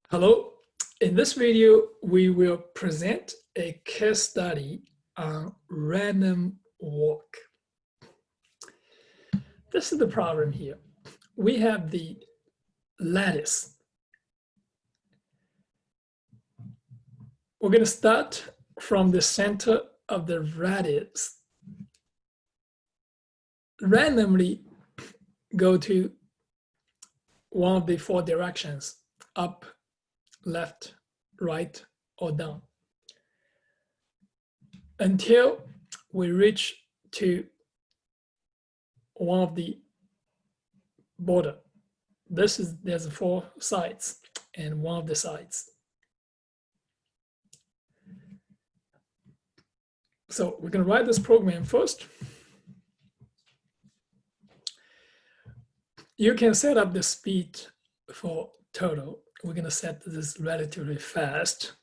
Hello, in this video, we will present a case study on random walk. This is the problem here. We have the lattice. We're going to start from the center of the lattice. Randomly go to one of the four directions, up, left, right, or down, until we reach to one of the border. There's four sides and one of the sides. So we're going to write this program first. You can set up the speed for total. We're going to set this relatively fast.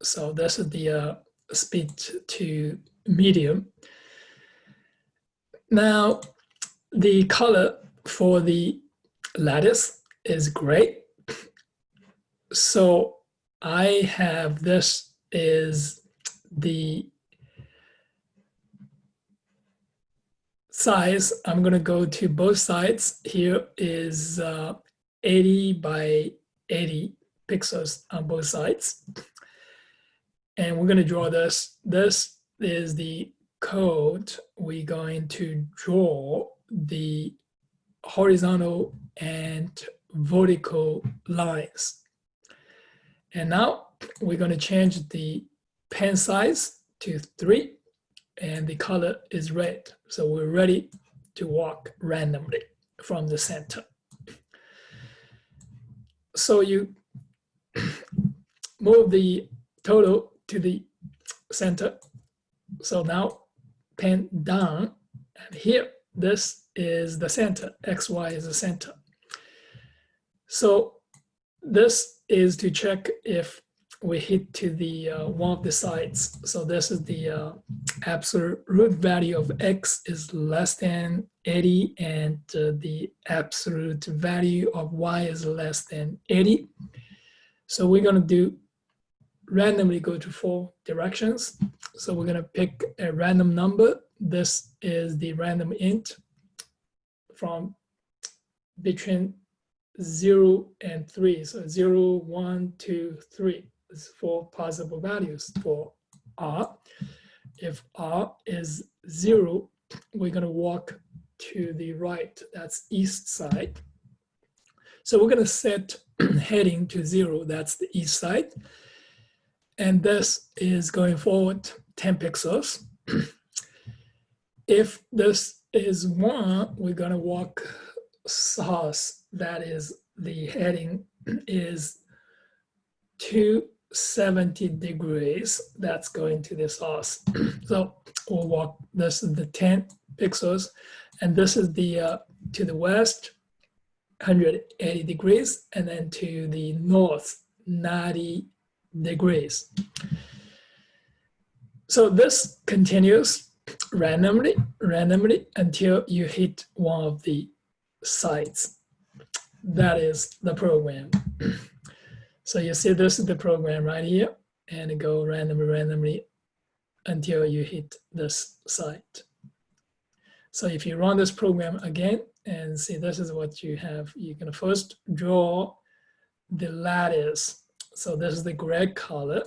So this is the speed to medium. Now, the color for the lattice is gray. So I have this is the size. I'm going to go to both sides. Here is 80 by 80 pixels on both sides. And we're going to draw this. This is the code. We're going to draw the horizontal and vertical lines. And now we're going to change the pen size to 3. And the color is red. So we're ready to walk randomly from the center. So you move the total to the center. So now pen down, and here, this is the center. XY is the center. So this is to check if we hit to the one of the sides. So this is the absolute value of x is less than 80, and the absolute value of y is less than 80. So we're going to do randomly go to 4 directions. So we're going to pick a random number. This is the random int from between 0 and 3. So 0, 1, 2, 3. Is 4 possible values for R. If R is 0, we're going to walk to the right. That's east side. So we're going to set heading to 0. That's the east side. And this is going forward 10 pixels. If this is 1, we're going to walk south. That is, the heading is 270 degrees. That's going to the south. So we'll walk, this is the 10 pixels, and this is the to the west 180 degrees, and then to the north 90 degrees. So this continues randomly until you hit one of the sides. That is the program. So you see this is the program right here, and it go randomly until you hit this site. So if you run this program again and see, this is what you have. You're going to first draw the lattice. So this is the gray color.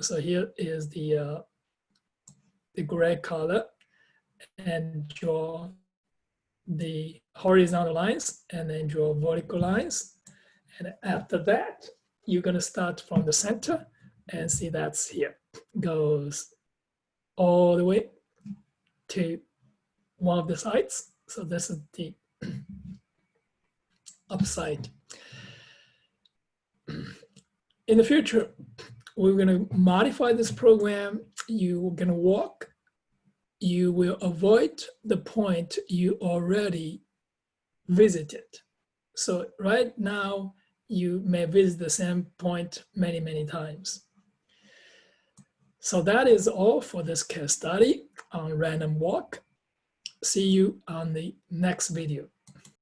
So here is the gray color, and draw the horizontal lines, and then draw vertical lines. And after that, you're going to start from the center, and see that's here. Goes all the way to one of the sides. So this is the upside. In the future, we're going to modify this program. You're going to walk. You will avoid the point you already visited. So right now, you may visit the same point many times. So that is all for this case study on random walk. See you on the next video.